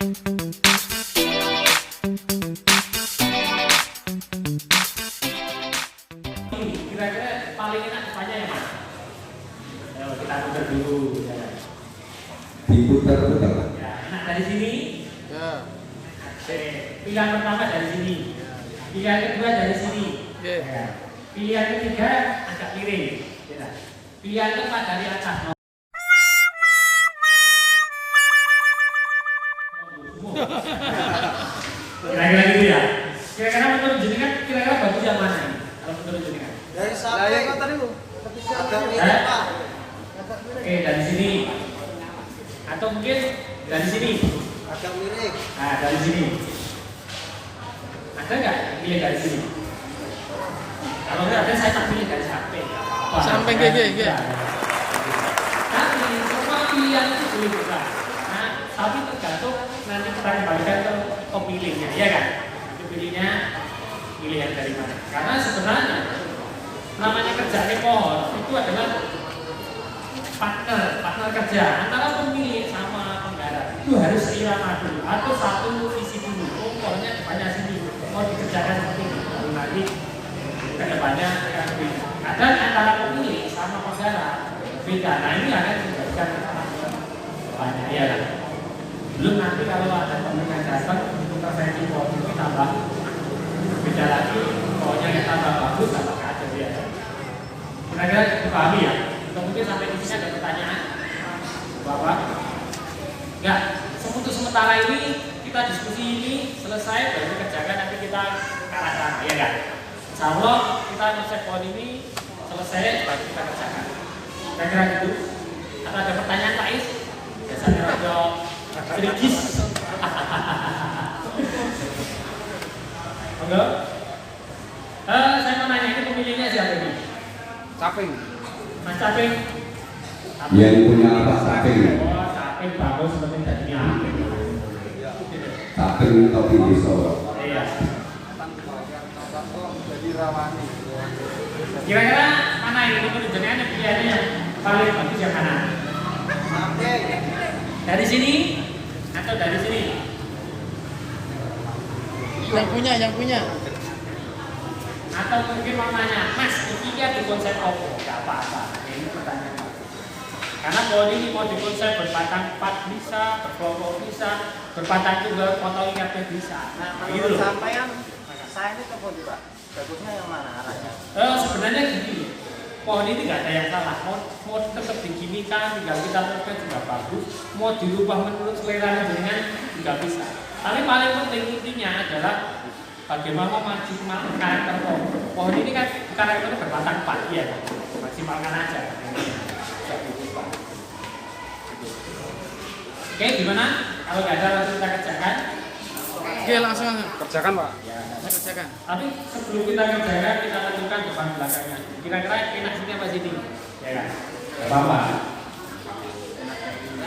Kira-kira paling enak tanya yang mana? Ayo kita putar dulu. Ya. Diputar-putar. Ya, enak dari sini. Ya. Oke. Pilihan pertama dari sini. Pilihan kedua dari sini. Ya. Pilihan ketiga agak miring. Ya. Pilihan keempat dari atas. Kira-kira gitu ya. Kira-kira menurut jenengan kira-kira bagus yang mana ini? Kalau menurut jenengan? Dari samping tadi Bu. Agak mirip Pak. Oke, dari sini. Atau mungkin dari sini. Agak mirip. Nah, dari sini. Ada nggak yang pilih dari sini? Kalau nggak ada, saya tak pilih dari samping. Samping gini. Tapi semua pilihan itu boleh buka. Nah, tapi tergantung nanti kita kembalikan ke pemilihnya, ya kan? Itu pilihnya pilih yang dari mana? Karena sebenarnya namanya kerjaan pohon itu adalah partner kerja antara pemilik sama penggarap. Itu harus seirama dulu atau satu visi dulu. Oh, pohonnya depannya sini, mau dikerjakan seperti ini. Lalu nanti ke depannya akan beda. Kadang antara pemilik sama penggarap beda. Nah, ini akan menjadikan banyak ya kan? Belum nanti kalau ada pemilihan datang untuk intervensi pohon itu tambah beda lagi, pohonnya yang tambah bagus tambah kacau ya. Kira-kira dipahami ya? Mungkin sampai di sini ada pertanyaan, Bapak? Enggak. Untuk sementara ini kita diskusi ini selesai baru kerjakan nanti kita ke arah sana, ya kan? Insya Allah kita ngecek pohon ini selesai baru kita kerjakan. Kira-kira gitu. Atau ada pertanyaan Pak Is? Biasanya ada sedikit. Enggak? Saya mau nanya ini pemilihnya siapa ini? Caping. Mas Caping. Yang punya apa Caping? Oh, Caping bagus seperti tadinya. Caping topi desa. Iya. Jadi rawani. Kira-kira mana ini menurut jenengan pilihannya yang paling bagus yang mana? Samping. Dari sini atau dari sini? Yang punya. Atau mungkin mau nanya, Mas, ini di konsep apa? Gak apa-apa. Ini pertanyaan. Karena pohon ini mau dikonsep berbatang 4 bisa, berkelompok bisa, berbatang juga potong ikatnya bisa. Nah, Gitu menurut loh. sampean saya ini ke pohon Pak. Bagusnya yang mana arahnya? Sebenarnya gini, pohon ini nggak ada yang salah. Mau tetap diginikan, tinggal kita teruskan juga bagus. Mau dirubah menurut selera dengan juga bisa. Tapi paling penting intinya adalah bagaimana maksimalkan karakter pohon. Pohon ini kan karakternya berbatang 4, ya, maksimalkan aja. Oke, gimana? Kalau nggak ada langsung kita kerjakan. Oke, langsung Kerjakan Pak. Ya, kerjakan. tapi sebelum kita kerjakan, kita tentukan depan belakangnya. Kira-kira enak sini apa sini? Ya kan? Gak apa-apa.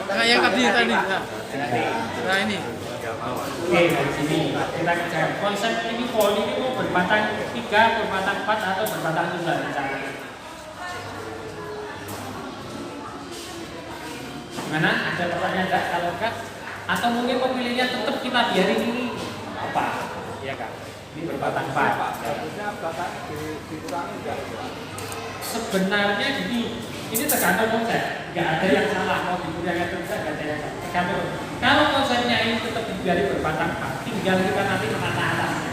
Nah, yang tadi. Nah, ini. Oke, dari sini kita kerjakan. Konsep ini pohon ini mau berbatang 3, berbatang 4 atau berbatang 3 misalnya. Gimana? Ada pertanyaan enggak? Kalau enggak, atau mungkin pemilihnya tetap kita biarin ini apa? Iya kan? Ini berbatang 4. Bagusnya batang dikurangi enggak? Sebenarnya gini, ini tergantung konsep. Nggak ada yang salah mau dikurangi atau tidak, nggak ada yang salah. Tergantung. Kalau konsepnya ini tetap dibiarin berbatang 4, tinggal kita nanti menata atasnya.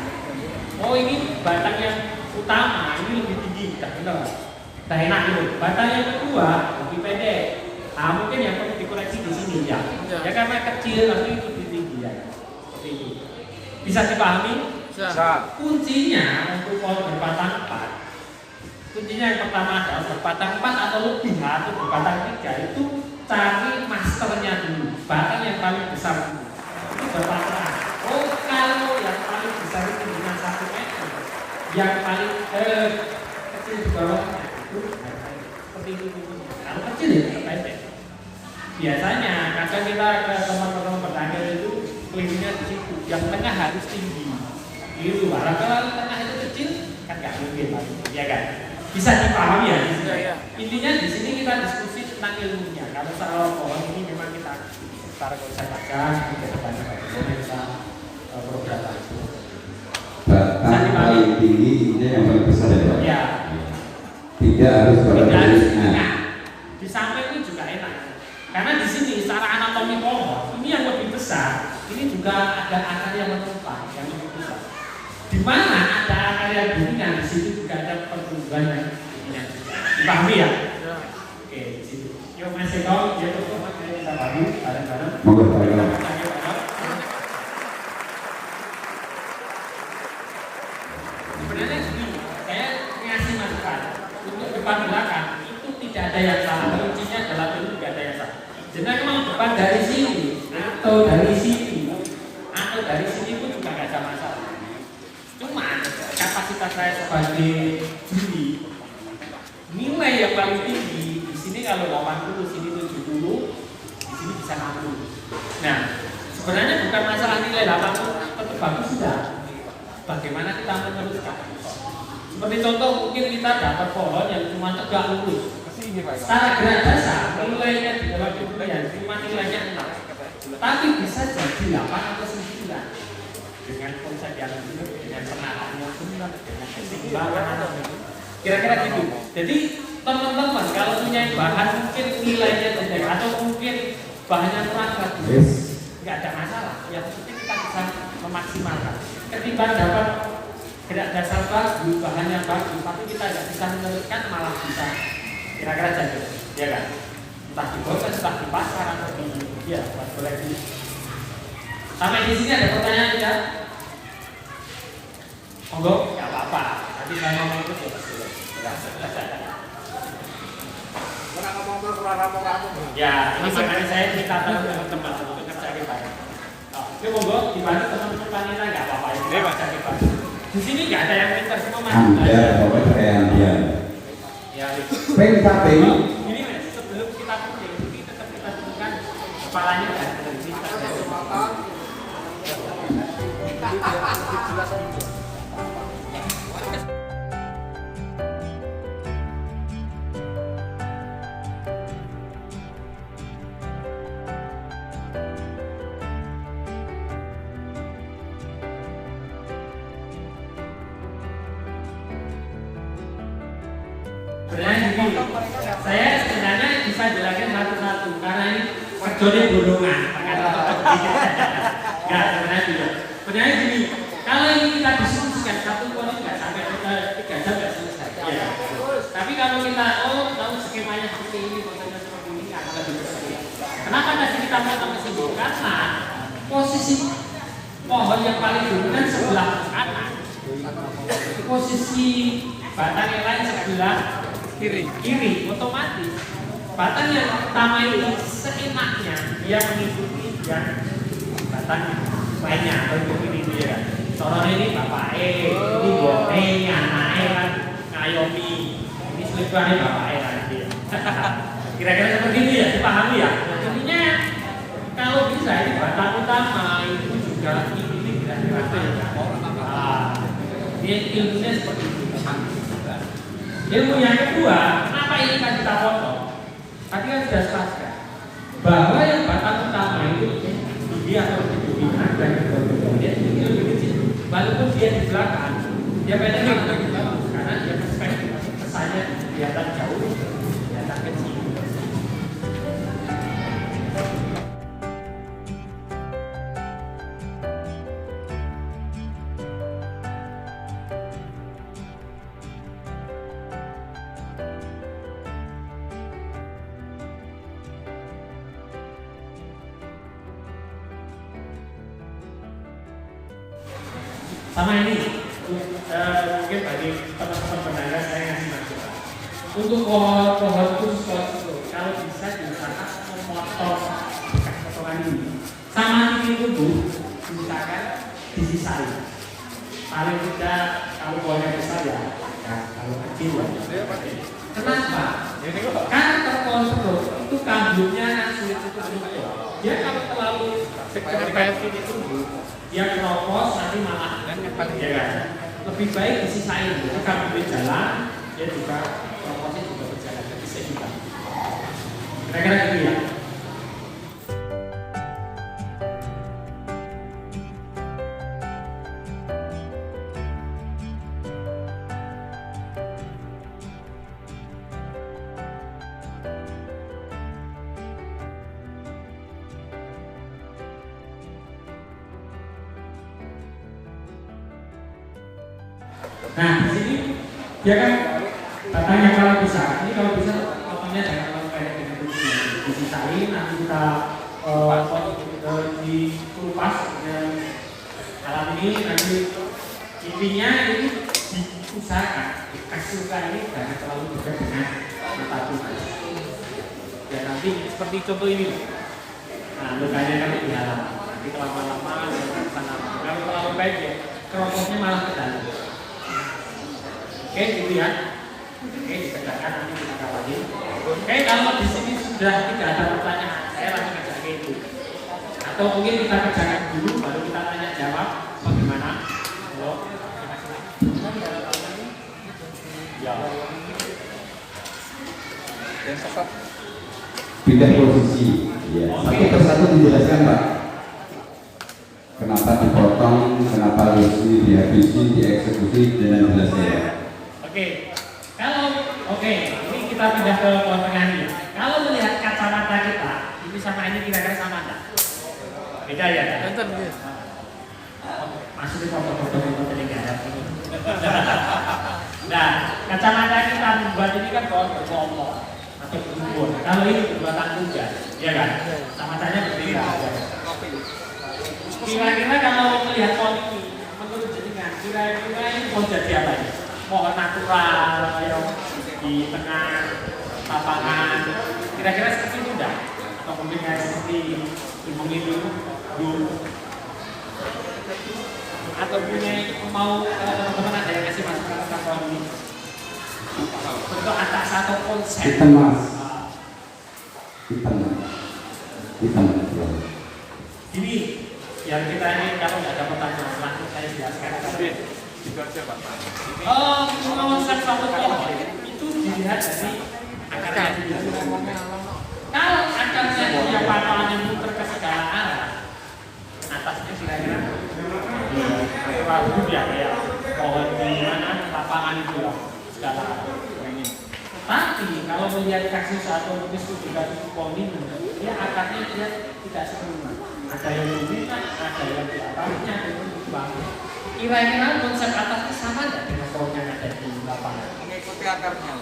Oh, ini batang yang utama, ini lebih tinggi, tidak benar. Tidak enak itu. Batang yang kedua lebih pendek. Nah, mungkin yang perlu dikoreksi di sini ya. Ya karena kecil nanti lebih tinggi ya. Seperti itu. Bisa dipahami? Bisa. Kuncinya untuk pohon berbatang 4. Kuncinya yang pertama adalah berbatang 4 atau lebih atau berbatang 3 itu cari masternya dulu, batang yang paling besar dulu. Itu berbatang. Oh, kalau yang paling besar itu dengan 1 meter, yang paling kecil di bawahnya itu seperti itu. Kalau kecil ya pendek. Biasanya kadang kita ke teman-teman petani itu kelilingnya di situ. Yang tengah harus tinggi. Gitu. Kalau tengah itu kecil kan nggak mungkin, ya kan? Bisa dipahami ya di sini. Ya. Intinya di sini kita diskusi tentang ilmunya. Kalau soal pohon ini memang kita sementara kalau saya baca ini ke depannya bagaimana kita program itu. Batang paling tinggi ini yang paling besar ya Pak? Ya. Tidak harus pada Tidak harus bentuknya. nah, di samping itu juga enak. Karena di sini secara anatomi pohon ini yang lebih besar, ini juga ada akar yang menumpang yang lebih besar. Di mana ada akar yang dominan, di situ juga ada pertumbuhan yang dominan. Dipahami ya? Oke, di situ. Yuk Mas Eko, ya tuh kita pahami bareng-bareng. Monggo Pak. Sebenarnya gini, saya ngasih masukan untuk depan belakang itu tidak ada yang salah. Kuncinya adalah itu tidak ada yang salah. Jadi memang depan dari sini atau dari sini atau dari sini pun juga nggak ada masalah. Cuma kapasitas saya sebagai juri nilai yang paling tinggi di sini kalau 80, sini 70, di sini bisa 60. Nah, sebenarnya bukan masalah nilai 80 tetap bagus sudah. Bagaimana kita meneruskan? Seperti contoh mungkin kita dapat pohon yang cuma tegak lurus. Secara gerak dasar nilainya di dalam kemudian cuma nilainya 6. Tapi bisa jadi 8 atau 9 dengan konsep yang benar, dengan penataan yang benar, dengan keseimbangan. Kira-kira gitu. Jadi teman-teman kalau punya bahan mungkin nilainya jelek atau mungkin bahannya kurang bagus, nggak ada masalah. Yang penting kita bisa memaksimalkan. Ketimbang dapat gerak dasar bagus, bahannya bagus, tapi kita nggak bisa meneruskan malah bisa kira-kira jadi, ya kan? Entah di bawah, entah di pasar atau di ya buat koleksi. Sampai di sini ada pertanyaan tidak? Monggo, nggak apa-apa. Nanti saya ngomong terus ya. Ya, ini makanya saya cerita teman-teman untuk kerja bareng. Oke, monggo dibantu teman-teman panita nggak apa-apa ya. Kita kerja bareng. Di sini nggak ada yang pintar semua mas. Anda bawa kayak dia. Ya, Peng tapi ini mas, sebelum kita punya ini tetap kita tentukan kepalanya dan dari sini. Saya sebenarnya bisa jelaskan satu-satu karena ini kerjanya bolongan. Enggak sebenarnya tidak. Sebenarnya gini, kalau ini kita diskusikan satu poin nggak sampai 3 jam nggak selesai. Ya. Tapi kalau kita tahu skemanya seperti ini, konsepnya seperti ini akan lebih selesai. Kenapa tadi kita potong ke sini? Karena posisi pohon yang paling dominan sebelah kanan, posisi batang yang lain sebelah kiri, otomatis batang yang utama ini seenaknya dia mengikuti yang batang lainnya atau ini dia. Contohnya ini bapak ini bone, anaknya kan ngayomi, ini selingkuhannya bapak nanti. Kira-kira seperti ini ya, dipahami ya. Intinya kalau bisa ini batang utama itu juga ini kira-kira. Dia ilmunya seperti itu. Ilmu yang kedua, kenapa ini kan kita potong? Tadi kan sudah jelaskan bahwa yang batang utama itu dia atau dominan dan dia itu lebih kecil. Walaupun dia di belakang, dia pendek karena dia perspektif kesannya kelihatan jauh, kelihatan kecil. Sama ini, mungkin bagi teman-teman pendengar saya ngasih masukan. Untuk pohon khusus kalau bisa diusahakan memotong bekas potongan ini. Sama titik tumbuh, diusahakan disisai. Paling tidak kalau pohonnya besar ya, kalau kecil ya. Kenapa? Karena pohon itu kambingnya sulit tutup. Dia kalau terlalu cepat ini tumbuh, dia keropos nanti malah ya kan? Lebih baik disisain. Jadi kambing jalan, dia juga keroposnya juga berjalan lebih seimbang. Kira-kira gitu ya. Nah, di sini dia kan katanya kalau bisa, ini kalau bisa potongnya jangan terlalu pendek dengan disisain, nanti kita dikupas dengan alat ini, nanti intinya ini diusahakan dikasih luka ini jangan terlalu dekat dengan mata tubuh. Ya nanti seperti contoh ini, nah lukanya kan di dalam, nanti lama-lama sana. Kalau terlalu pendek, keroposnya malah ke dalam. Oke, gitu ya. Oke, ditegakkan nanti kita kawain. Oke, kalau di sini sudah tidak ada pertanyaan, saya langsung kerja ke itu. Atau mungkin kita kerjakan dulu, baru kita tanya jawab. Bagaimana? Halo. Ya. Pindah posisi. Ya. Satu persatu dijelaskan Pak. Kenapa dipotong, kenapa harus dihabisi, dieksekusi dengan jelas ya. Oke. Ini kita pindah ke pohon tengah ini. Kalau melihat kacamata kita, ini sama ini kira-kira sama enggak? Beda ya kan? Enten ya. Maksudnya foto-foto tadi nggak ada ini. Nah, kacamata kita membuat ini kan pohon berkelompok atau berumpun. Kalau ini berbuatan kuda, ya kan? Kacamatanya berbeda. Kira-kira kalau melihat pohon ini, menurut jenengan, kira-kira ini pohon jadi apa ini? Pohon natural yang di tengah lapangan, kira-kira seperti itu enggak? Atau mungkin kayak seperti ilmu-ilmu dulu? Atau punya mau teman-teman ada yang ngasih masukan tentang pohon ini? Bentuk atas atau konsep? Hitam Mas. Hitam. Ini yang kita ini kalau nggak ada pertanyaan langsung saya jelaskan. Itu aja Pak. Konsep satu pohon itu dilihat dari akarnya dulu. Kalau akarnya punya patahan yang muter ke segala arah, atasnya kira-kira terlalu ya kayak pohon di mana lapangan itu lah segala arah. Tapi kalau melihat kasus atau mungkin juga di pohon ini, dia akarnya dia tidak sempurna. Ada yang dominan, ada yang di atasnya, ada yang di bawah. Kira-kira konsep atasnya sama nggak dengan pohon yang ada di lapangan? Mengikuti akarnya.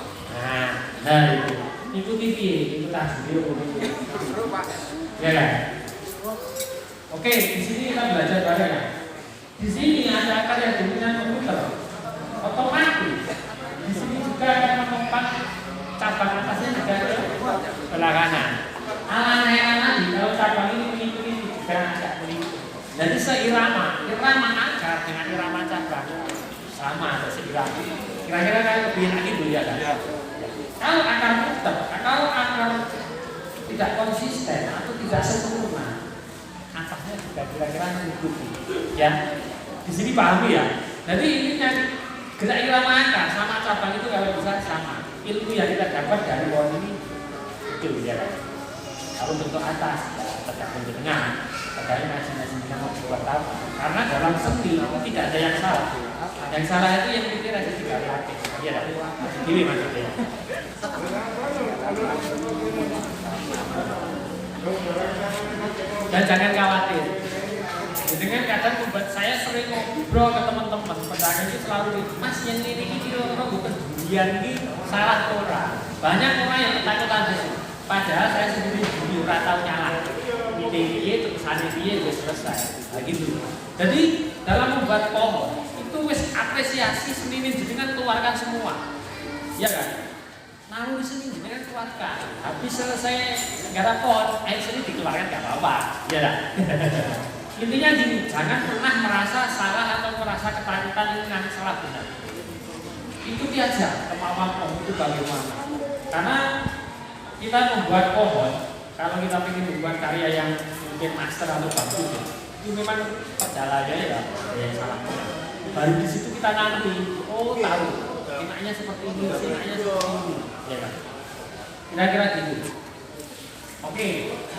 Nah itu ikuti itu video. Ya kan? Oke, di sini kita belajar bareng ya. Di sini ada akar yang dominan memutar, otomatis. Di sini juga akan menopang cabang atasnya juga ke belah kanan. Alangkah kalau cabang ini mengikuti juga agak mengikuti. Jadi irama akar dengan irama cabang sama atau seirama. Kira-kira kayak lebih enak itu ya kan? Kalau akar putar, kalau akar tidak konsisten atau tidak sempurna, atasnya juga kira-kira mengikuti. Ya, di sini pahami ya. Jadi ininya gerak irama akar sama cabang itu kalau bisa sama. Ilmu yang kita dapat dari pohon ini itu ya kan. Kalau bentuk atas tergantung dengan kadang nasi kita mau buat apa? Karena dalam seni itu tidak ada yang salah. Yang salah itu yang pikir aja juga pakai. Iya kan? Ini maksudnya. Dan jangan khawatir. Dengan kadang membuat saya sering ngobrol ke teman-teman pedagang itu selalu Mas yang ini orang bukan durian ini salah orang. Banyak orang yang ketakutan di sini. Padahal saya sendiri dulu tahu nyala. Ini terusannya dia sudah selesai. Nah, gitu. Jadi dalam membuat pohon itu wis apresiasi seni jenengan keluarkan semua. Ya kan? Lalu di sini jenengan keluarkan. Habis selesai garap pohon, air seni dikeluarkan enggak apa-apa. Ya kan? Intinya gini, jangan pernah merasa salah atau merasa ketakutan ini nanti salah benar. Ikuti aja kemauan pohon itu bagaimana. Karena kita membuat pohon, kalau kita ingin membuat karya yang mungkin master atau bagus ya, itu memang perjalanannya ya yang salah. Baru di situ kita nanti, oh tahu, enaknya seperti ini, enaknya seperti ini, ya kan? Kira-kira gitu. Oke,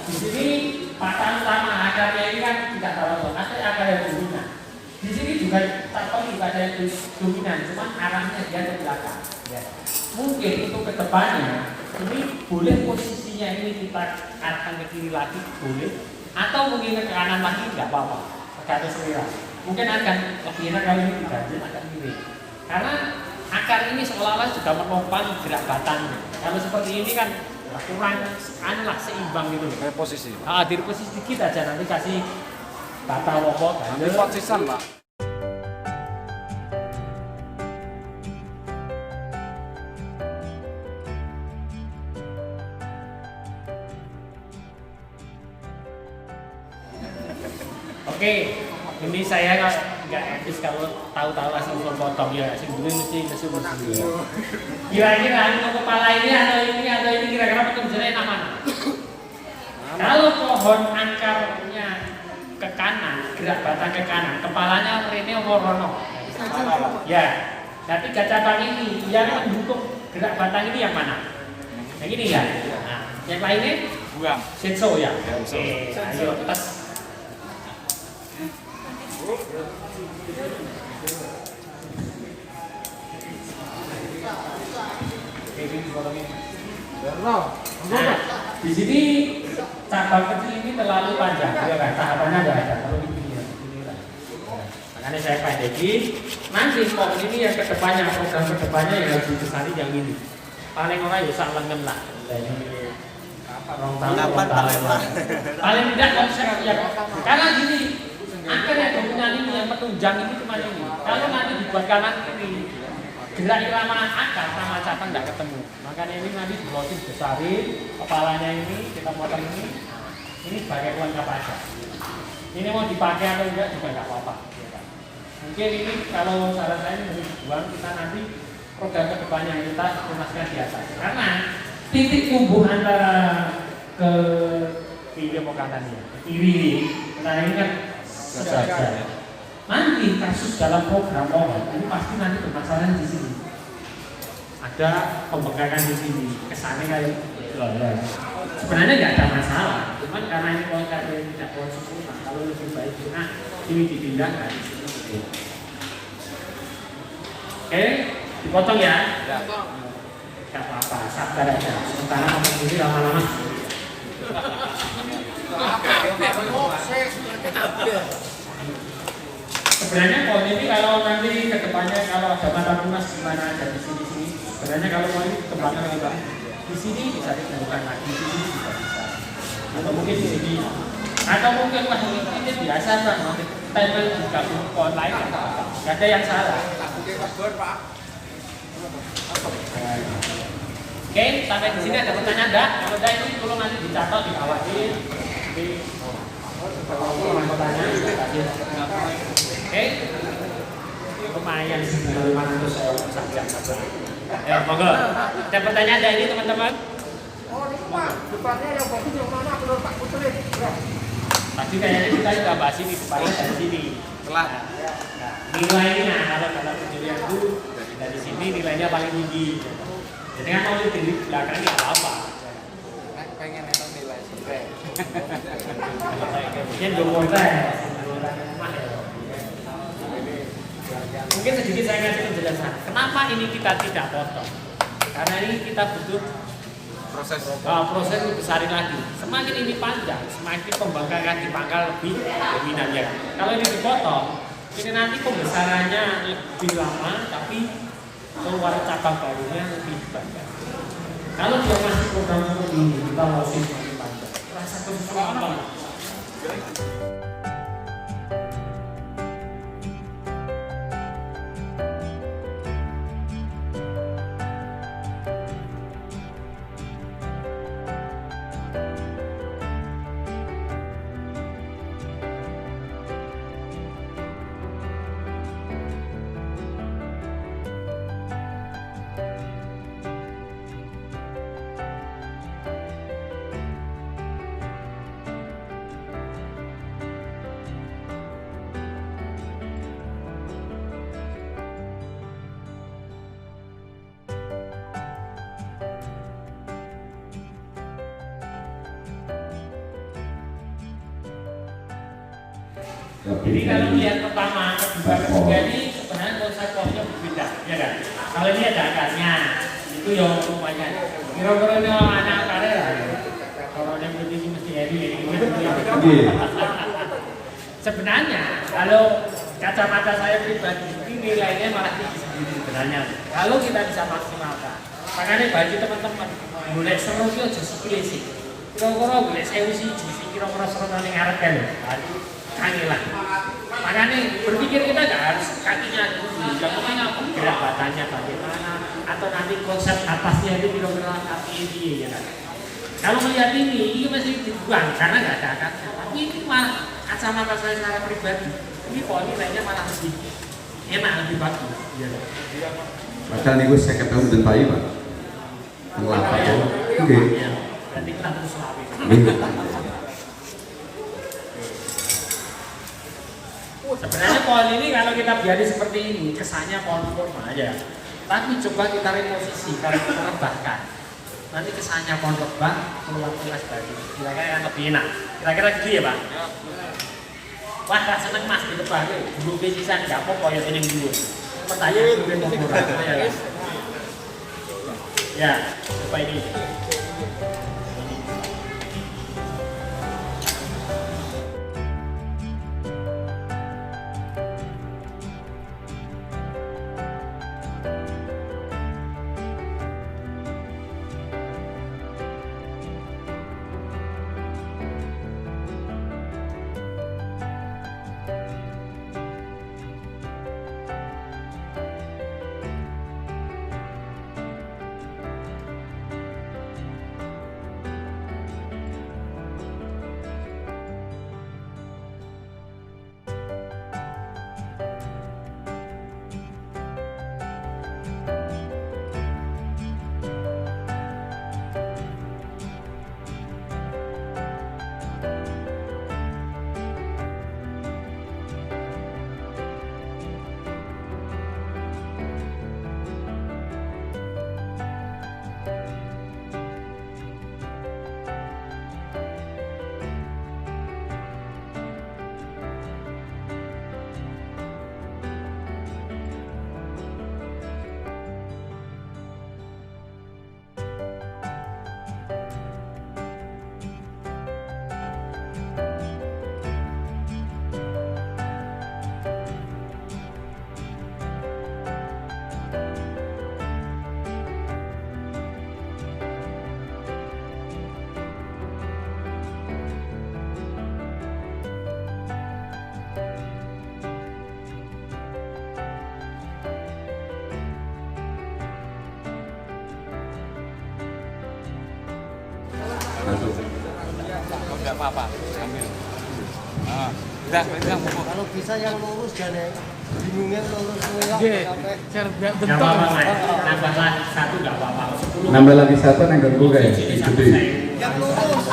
di sini patahan utama akarnya ini kan tidak terlalu, asli akar yang dominan. Di sini juga tahu juga ada yang dominan, cuman arahnya dia ke belakang. Ya. Mungkin untuk kedepannya ini boleh posisinya ini kita arahkan ke kiri lagi boleh, atau mungkin ke kanan lagi nggak apa-apa, tergantung selera. Mungkin akan lebih enak kalau ini diganjil agak kiri. Karena akar ini seolah-olah juga menopang gerak batangnya. Kalau seperti ini kan kurang seimbang gitu. Kayak posisi. Di posisi dikit aja, nanti kasih bata lopo Nanti posisan, Pak. Oke, ini saya nggak etis kalau tahu-tahu langsung potong ya, sing dulu mesti bersih. Kira-kira untuk kepala ini atau ini kira-kira pekerjaannya enak mana? Kalau pohon akarnya ke kanan, gerak batang ke kanan, kepalanya rene rono. Ya, nah 3 cabang ini yang mendukung gerak batang ini yang mana? Yang ini ya. Nah, yang lainnya? Buang. Senso ya. Oke, ayo tes. Nah, di sini cabang kecil ini terlalu panjang, ya kan? Tahapannya nggak ada. Kalau di sini ya, makanya saya pendekin. Nanti pohon ini yang kedepannya, program kedepannya yang harus dibesari yang ini. Paling orang ya sak lengan lah. Paling tidak konsep ya. Karena gini, akar yang dominan ini yang penunjang ini cuma ini. Kalau nanti dibuat kanan kiri, gerak irama akar sama cabang tidak ketemu. Makanya ini nanti dilotin besarin, kepalanya ini kita potong ini sebagai pelengkap aja. Ini mau dipakai atau enggak juga nggak apa-apa. Mungkin ini kalau saran saya ini dibuang, kita nanti program kedepannya kita tunaskan di atas. Karena titik tumbuh antara ke kiri mau katanya kiri, nah ini kan sejajar. Nanti kasus dalam program pohon ini pasti nanti bermasalah di sini. Ada pembengkakan di sini, kesannya kayak sebenarnya nggak ada masalah, cuman karena ini pohonnya tidak pohon sempurna, kalau lebih baik ini dipindahkan di sini. Oke, dipotong ya. Gak apa-apa, sabar aja. Sementara kamu sendiri lama-lama. Sebenarnya pohon ini kalau nanti ke depannya kalau ada mata tunas gimana ada di sini. Sebenarnya kalau mau ini kembangkan juga di sini bisa ditemukan lagi, di sini juga bisa. Atau mungkin di sini. Atau mungkin wah ini biasa kan, nanti tempel juga pohon lain. Gak ada yang salah. Oke, sampai di sini ada pertanyaan enggak? Kalau ada ini tolong nanti dicatat, diawasin. Pertanyaan. Oke. Lumayan 500 saja. Ya, monggo. Ada pertanyaan ada ini teman-teman? Oh, ini Pak, depannya yang bagus yang mana menurut Pak Putri? Tadi kayaknya kita juga bahas ini, depannya dari sini. Telat. Nilainya kalau dalam penjurian itu dari sini nilainya paling tinggi. Jadi kan mau di belakang nggak apa-apa. Pengen nonton nilai survei. Mungkin mungkin sedikit saya kasih penjelasan. Kenapa ini kita tidak potong? Karena ini kita butuh proses besarin lagi. Semakin ini panjang, semakin pembangkangan di pangkal lebih dominan ya. Kalau ini dipotong, ini nanti pembesarannya lebih lama, tapi keluar cabang barunya lebih banyak. Kalau dia masih program seperti ini, kita masih semakin panjang. Rasa kesusahan. Jadi kalau lihat pertama, kedua, ketiga ini sebenarnya konsepnya berbeda, ya kan? Kalau ini ada akarnya, itu yang lumayan. Kira-kira ini anak akarnya lah. Kalau yang begini mesti ini. Sebenarnya kalau kacamata saya pribadi ini nilainya malah tinggi. Ini sebenarnya kalau kita bisa maksimalkan. Makanya bagi teman-teman boleh seru itu aja sikile sih. Kira-kira boleh sewu siji, kira-kira seru nang ngarep kan. Aduh, kangelan. Makanya berpikir kita nggak harus kakinya dulu, contohnya gerak badannya bagaimana, atau nanti konsep atasnya itu kira-kira kaki ini ya kan. Kalau melihat ini masih dibuang karena nggak ada akadnya. Tapi ini malah kacamata saya secara pribadi, ini poni lainnya malah lebih enak, lebih bagus. Ya. Padahal niku 50 tahun dan bayi Pak. Ngelapak ya. Oke. Berarti kita terus selawi. Sebenarnya pohon ini kalau kita biari seperti ini, kesannya pohon aja. Tapi coba kita reposisi, kalau kita rebahkan. Nanti kesannya pohon rebah, keluar baju. Kira-kira yang lebih enak. Kira-kira gitu ya Pak? Wah, rasa seneng Mas di depan. Dulu bisisan, nggak apa-apa yang ini dulu. Pertanyaan dulu yang murah. Ya, apa ini? Masuk. Oh, enggak apa-apa, ambil. Ah, udah, buku. Kalau bisa yang lurus jangan bingungnya lurus semua. Oke, Sampai biar Nggak bentuk. apa-apa Mas, nambah lagi satu nggak apa-apa. 10. Nambah lagi satu yang ganggu kayak gede. yang lurus.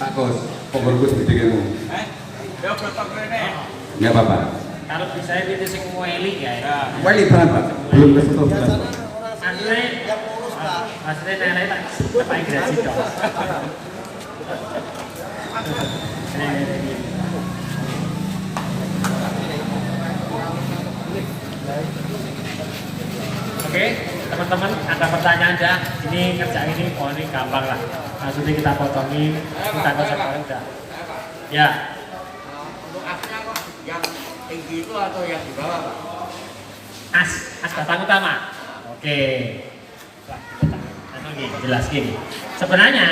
Pak Kos, pokoknya segede kamu. Ya bentuk rene. Nggak apa-apa. Kalau bisa itu sing mueli ya. Wali banget Pak. Belum kesentuh. Biasanya orang sini Andre, yang lurus Pak. maksudnya nenek tak apa gerasi dong. Oke, teman-teman ada pertanyaan dah. Ini kerja ini, oh ini gampang lah. Maksudnya kita potongin, kita kosong udah. Ya, Untuk asnya kok yang tinggi itu atau yang di bawah Pak? as batang utama. Oke. Anu gini, jelas gini. Sebenarnya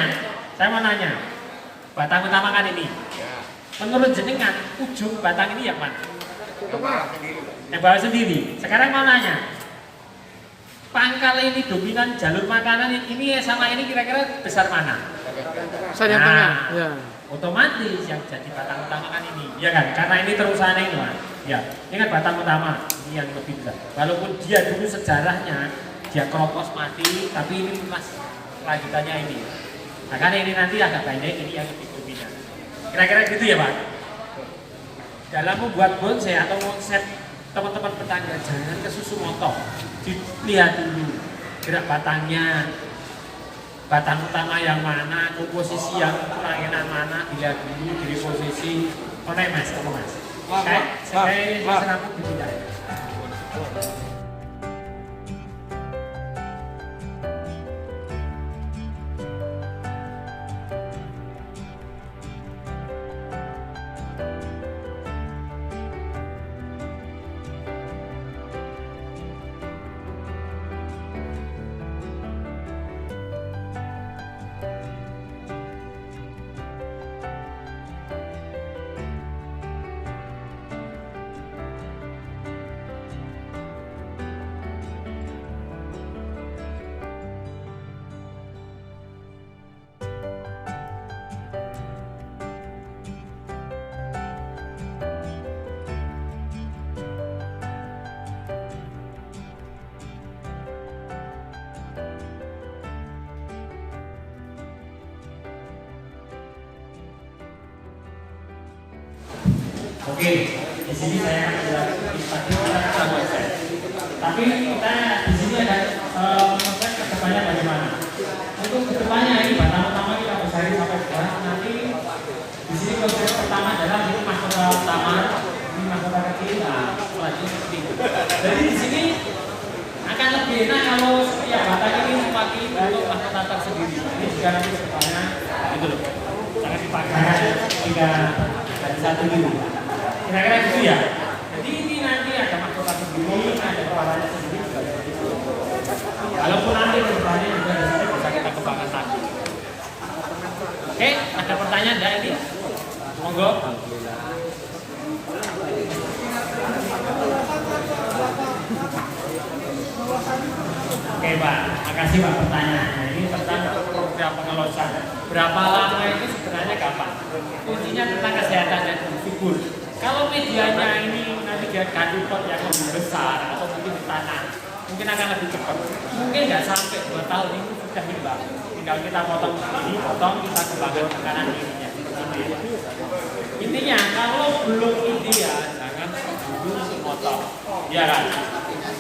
saya mau nanya, batang utama kan ini. Menurut jenengan, ujung batang ini yang mana? Yang bawah sendiri. Yang bawah sendiri. Sekarang mau nanya, pangkal ini dominan jalur makanan ini sama ini kira-kira besar mana? Saya yang tengah. Ya. Otomatis yang jadi batang utama kan ini, ya kan? Karena ini terusannya itu, Mas. Ya, ini kan batang utama, ini yang lebih besar. Walaupun dia dulu sejarahnya dia keropos mati, tapi ini mas lanjutannya ini. Nah, karena ini nanti agak pendek, ini yang lebih dominan. Kira-kira gitu ya, Pak? Dalam membuat bonsai atau konsep teman-teman petani, jangan ke susu motok. Dilihat dulu gerak batangnya, batang utama yang mana, komposisi yang kurang enak mana, dilihat dulu dari posisi. Mana mas, kamu mas? Saya rambut dipindah. Oke, di sini saya sudah tadi kita konsep. Tapi kita di sini ada konsep kedepannya bagaimana? Untuk kedepannya ini pertama kita besarin sampai sekarang. Nanti di sini konsep pertama adalah ini mahkota utama, ini mahkota kecil, nah selanjutnya seperti itu. Jadi di sini akan lebih enak kalau ya batang ini dipakai untuk mahkota tersendiri. Ini juga nanti kedepannya gitu loh. Jangan dipakai hingga dari satu gitu. Kira-kira gitu ya. Jadi ini nanti ada mahkota sendiri, ada kepalanya sendiri juga seperti itu. Walaupun nanti kedepannya juga bisa kita kembangkan lagi. Oke, ada pertanyaan enggak ini? Monggo. Oke Pak, makasih Pak pertanyaannya. Ini tentang program pengelolaan. Berapa lama ini sebenarnya kapan? Kuncinya tentang kesehatan dan subur. Kalau medianya ini nanti dia ganti pot yang lebih besar atau mungkin di tanah, mungkin akan lebih cepat. Mungkin nggak sampai 2 tahun ini sudah imbang. Tinggal kita potong ini, potong kita kembangkan ke kanan ininya. Intinya kalau belum ideal, jangan buru memotong, ya kan?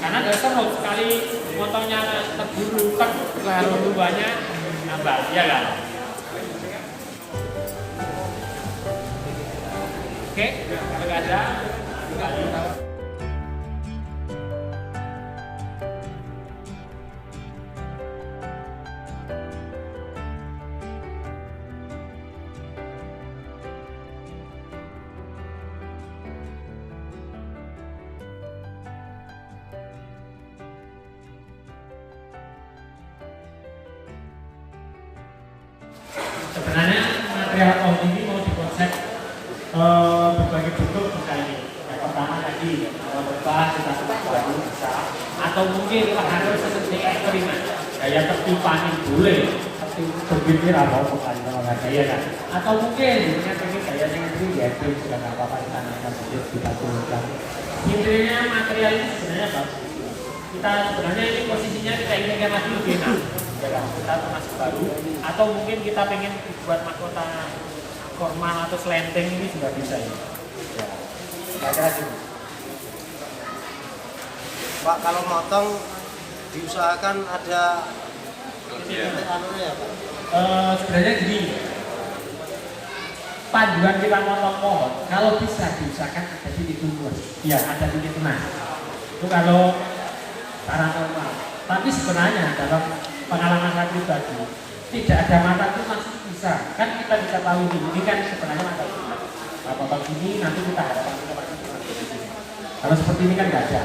Karena nggak seru sekali potongnya terburu, lalu banyak nambah, ya kan? Oke, kalau nggak ada, sebenarnya material om ini mau dikonsep berbagai bentuk bisa ini. Yang pertama tadi kalau berubah kita sebut baru bisa, atau mungkin harus seperti eksperimen gaya tertipan boleh, tapi berpikir apa bukan kalau nggak gaya kan, atau mungkin dengan pengen gaya yang itu ya itu juga nggak apa-apa kita naikkan sedikit kita turunkan. Intinya material ini sebenarnya bagus. Kita sebenarnya ini posisinya kita inginkan lagi lebih enak. Ya, kita termasuk baru, atau mungkin kita pengen buat mahkota formal atau slanteng ini juga bisa ya. Ya, Pak, kalau motong diusahakan ada anunya ya Pak? Sebenarnya gini, panduan kita motong pohon, kalau bisa diusahakan ada titik tunggu, ya ada titik tengah. Itu kalau paranormal. Tapi sebenarnya dalam pengalaman saya pribadi, tidak ada mata itu masih bisa. Kan kita bisa tahu ini kan sebenarnya mata kita. Apa ini nanti kita harapkan kita masih bisa. Kalau seperti ini kan nggak ada.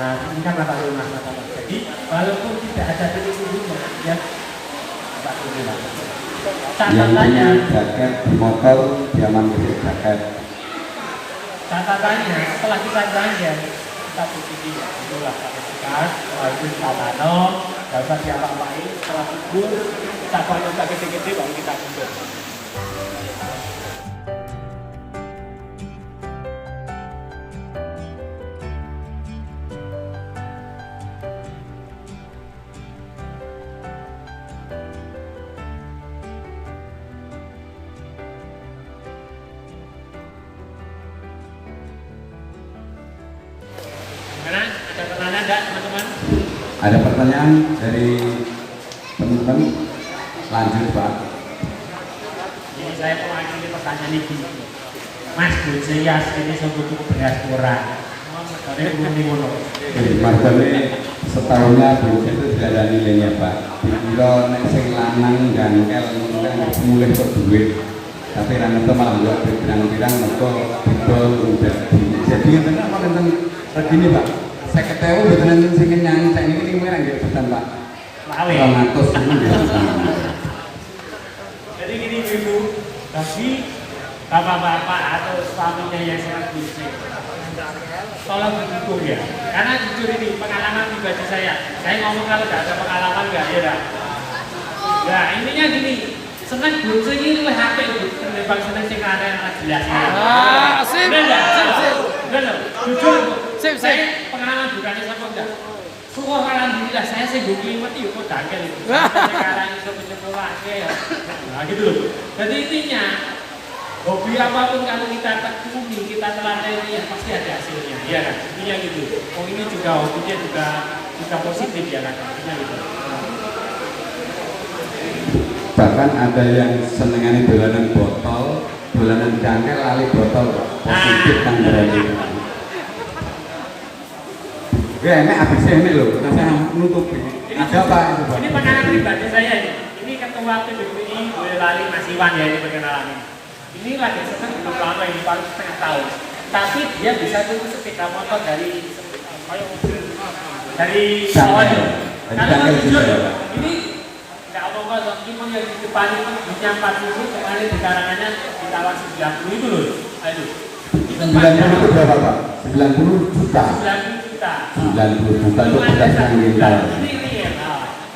Nah ini kan mata rumah. Jadi walaupun tidak ada titik tunggunya, ya tak tunggu lah. Catatannya jaket di motor diaman gede jaket. Catatannya setelah kita belanja kita posisi ya, itulah pakai bekas, itu kita tanam, nggak usah diapa-apain, setelah subur, kita panen gede-gede baru kita kumpul. Gimana? Ada pertanyaan enggak teman-teman? Ada pertanyaan dari teman-teman? Lanjut Pak. Jadi saya mewakili pertanyaan ini. Mas Bucias ini sebut beras kurang. Dari Bumi Wono. Jadi margane setahunnya belum itu tidak ada nilainya Pak. Dikira nek sing lanang gangkel mungkin mulai kok duit. Tapi ra ngerti malah buat pirang-pirang mergo didol udah. Jadi ngeten apa ngeten regine Pak? 50.000 mboten enten sing kenyang, sak niki ning merah nggih betan Pak. Lawe. 200 niku nggih. Jadi gini Ibu, bagi bapak-bapak atau suaminya yang sangat bisnis, tolong mendukung ya. Karena jujur ini pengalaman pribadi saya ngomong kalau tidak ada pengalaman enggak ya dah. Ya intinya gini, senang bonsai ini lebih HP itu, ketimbang senang sing aren jelas. Sip. Benar, Sip. benar. Jujur, Sip. saya pengalaman bukannya sama enggak. Syukur alhamdulillah saya sih gue klimat itu kok dangkel itu. Sekarang itu menyekolahnya ya. Nah gitu loh. Jadi intinya Hobi apapun kalau kita tekuni, kita teladani, ya pasti ada hasilnya, ya kan? Intinya gitu. Oh ini juga hobinya juga positif ya kan? Intinya gitu. Bahkan ada yang senengannya dolanan botol, dolanan cangkel, lali botol positif kan berarti. Ya enak habisnya ini loh, saya menutupi. Ada apa itu Pak? Ini pengalaman pribadi saya ini. Ini ketua PBBI Boyolali Mas Iwan ya, ini perkenalan ini. Ini lagi senang belum lama ini, baru setengah tahun. Tapi dia bisa tuh sepeda motor dari Cangkel. Kalau Cangkel jujur, juga ya, Pak. ini nggak apa-apa, Imon yang di depan itu duitnya 40.000, kemarin di karangannya ditawar 90 itu loh. Aduh. Itu 90 itu berapa Pak? 90 juta. 90 juta. 90 juta itu bekas yang kita. Ini ya.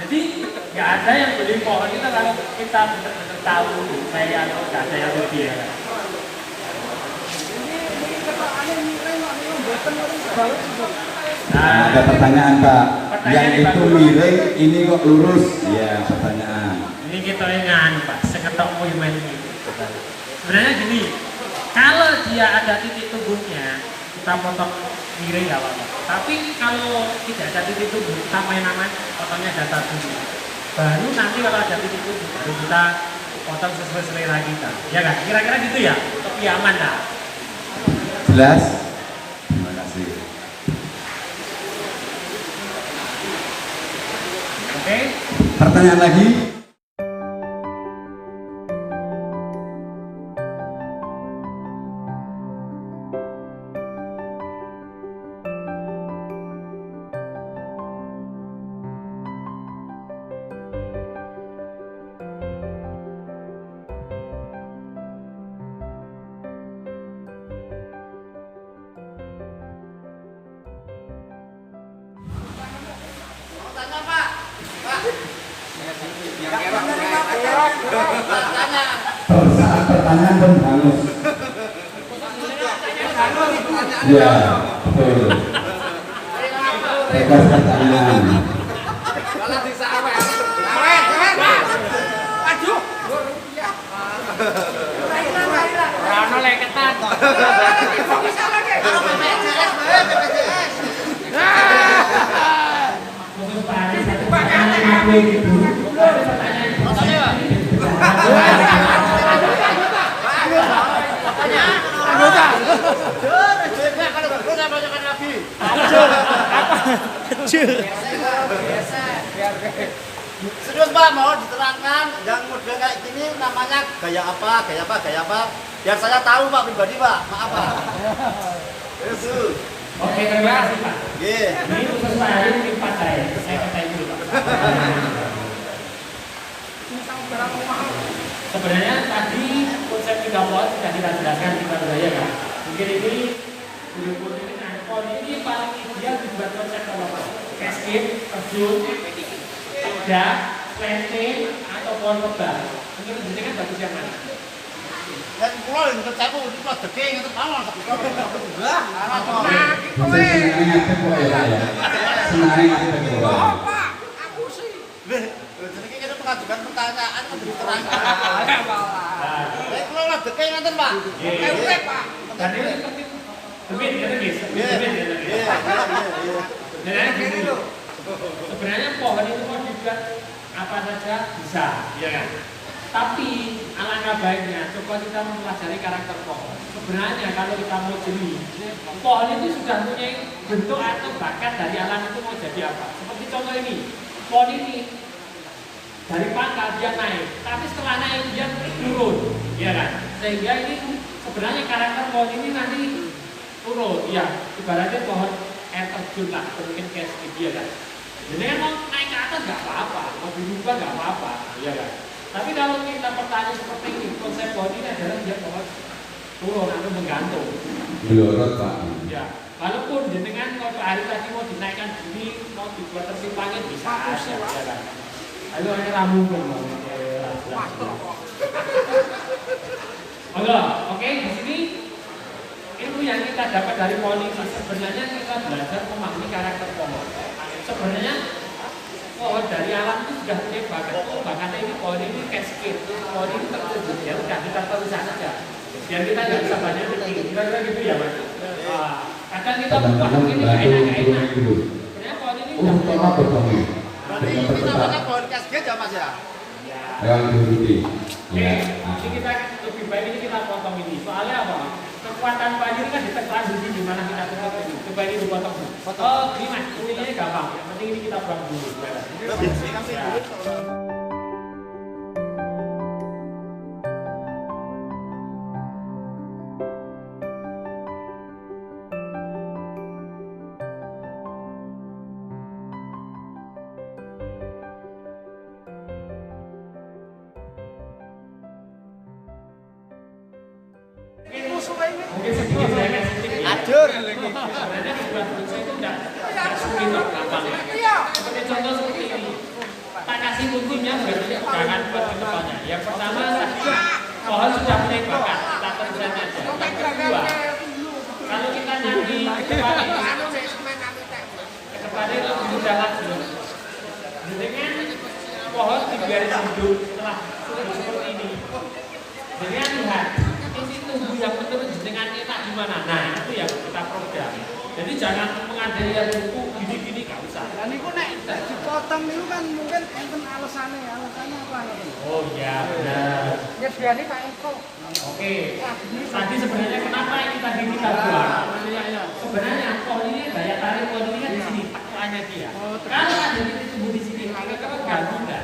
Jadi nggak ada yang beli pohon kita kalau kita benar-benar tahu saya atau nggak ada yang lebih ya. Nah, ada pertanyaan Pak. Yang Pertanyaan itu Pak. miring, ini kok lurus? Ya, pertanyaan. Ini kita ingat Pak, seketok movement ini. Sebenarnya gini, kalau dia ada titik tumbuhnya, kita potong miring nggak apa-apa. Tapi kalau tidak ada titik tumbuh, kita main aman, potongnya datar dulu. Baru nanti kalau ada titik tumbuh, baru kita potong sesuai selera kita. Ya kan? Kira-kira gitu ya, tapi aman lah. Jelas? Terima kasih. Oke? Pertanyaan lagi? Saat pertanyaan pun hangus. Ya, betul. Bebas pertanyaan. Rano leketan. Serius Pak, mau diterangkan yang model kayak gini namanya gaya apa, biar saya tahu Pak pribadi Pak, maaf Pak. Oke, terima kasih Pak. Iya. Ini khusus Pak Hari mungkin Pak saya katain dulu Pak. Sebenarnya tadi konsep 3 pohon sudah kita jelaskan di Paduraya kan. Mungkin ini bulu-bulu ini pohon ini paling ideal dibuat konsep apa Pak? Cascade, terjun, ada, planting, atau pohon kebang. Menurut jenengan bagus yang mana? Dan pulau yang menurut saya itu pulau gede itu tahu tak bisa enggak. Senangnya ngadep kok ya Pak ya. Senangnya ngadep kok. Jadi kita mengajukan pertanyaan kan diterangkan. Baik pulau lah gede ngaten Pak. Iya. Dan ini seperti debit gitu guys. Debit gitu guys. Dan gini loh. Sebenarnya pohon itu mau dibuat apa saja bisa, ya kan? Tapi alangkah baiknya coba kita mempelajari karakter pohon. Sebenarnya kalau kita mau jeli, pohon itu sudah punya bentuk atau bakat dari alam itu mau jadi apa. Seperti contoh ini, pohon ini dari pangkal dia naik, tapi setelah naik dia turun, ya kan? Sehingga ini sebenarnya karakter pohon ini nanti turun, ya. Ibaratnya pohon air terjun lah, atau mungkin kayak dia kan. Jadi kan mau naik ke atas nggak apa-apa, mau dirubah nggak apa-apa, ya kan? Tapi kalau kita pertanyaan seperti ini, konsep pohon ini adalah dia pohon turun atau menggantung. Melorot Pak. Ya, walaupun jenengan kalau Pak Ari tadi mau dinaikkan gini, mau dibuat tertimpangin bisa aja, ya kan? Ayo ini ramu pun, oke, di sini ilmu yang kita dapat dari pohon ini sebenarnya kita belajar memahami karakter pohon. Sebenarnya pohon dari alam itu sudah punya bakat. Bakatnya ini pohon ini cascade, pohon ini tertutup ya udah kita teruskan saja. Biar kita nggak bisa banyak meeting, kira-kira gitu ya Mas. Kadang kita Kadang-kadang ini nggak batu enak. turun dulu. Sebenarnya pohon ini Utama bertemu. Berarti ini namanya pohon cascade ya Mas ya? Yang diuruti. Oke, Ya. ini kita lebih baik ini kita potong ini. Soalnya apa? Kekuatan banjir kan ditekan di mana kita tutup ini. Coba ini dipotong dulu. Oh, ini Mas, ini gampang. Yang penting ini kita buang dulu. Ya. Mungkin sedikit saya kasih tip ya. Ajur. Sebenarnya dibuat bonsai itu enggak sulit kok, gampang. Seperti contoh seperti ini. Tak kasih kuncinya berarti pegangan buat ke depannya. Yang pertama tadi pohon sudah mulai bakat, kita teruskan aja. Yang kedua, kalau kita nyambi ke depan ini lebih mudah lagi. Dengan pohon dibiarin hidup setelah seperti ini. Dengan lihat tumbuh yang menurut jenengan enak gimana? Nah itu yang kita program. Jadi jangan mengandai yang tumbuh gini-gini nggak usah. Dan itu nek dipotong itu kan mungkin enten alasannya apa gitu. Oh iya benar. Ya biasanya Pak Eko. Oke. Tadi sebenarnya kenapa ini tadi kita buat? Sebenarnya pohon ini daya tarik pohon ini kan di sini tekuannya dia. Kalau ada titik tumbuh di sini maka kita gabungkan.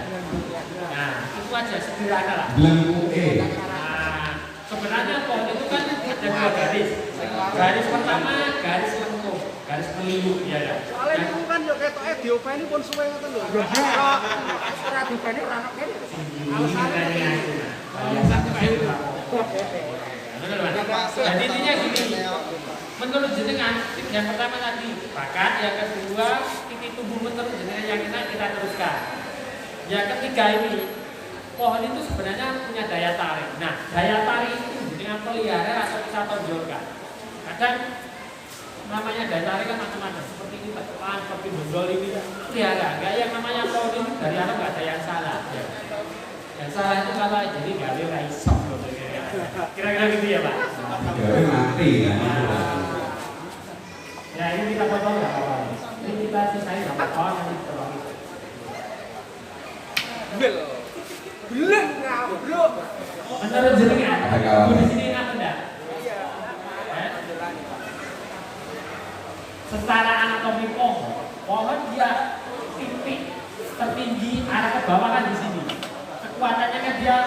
Nah itu aja sederhana lah. Belenggu Sebenarnya pohon itu kan ada dua garis. Garis pertama, garis lengkung, garis pelindung ya kan. Soalnya itu kan yo ketoknya diopeni pun suwe ngoten lho. Yo ora diopeni ora ono kene. Alasannya itu. Benar Mas. Jadi intinya gini. Menurut jenengan, yang pertama tadi bakat, yang kedua titik tumbuh menurut jenengan yang kita teruskan. Yang ketiga ini pohon itu sebenarnya punya daya tarik. Nah, daya tarik itu dengan pelihara atau kita tonjolkan. Kadang namanya daya tarik kan macam-macam. Seperti ini tekan, seperti bendol ini pelihara. Enggak yang namanya pohon ini dari alam nggak ada yang salah. Ya. Yang salah itu salah, jadi nggak boleh isok. Kira-kira gitu ya Pak. Jadi mati kan. Ya ini kita potong nggak apa-apa. Ini kita sisain nggak apa-apa. Nanti kita potong. Belum ngablok. Menurut jenengan, di sini enak enggak? Secara anatomi pohon dia titik tertinggi arah ke bawah kan di sini. Kekuatannya kan dia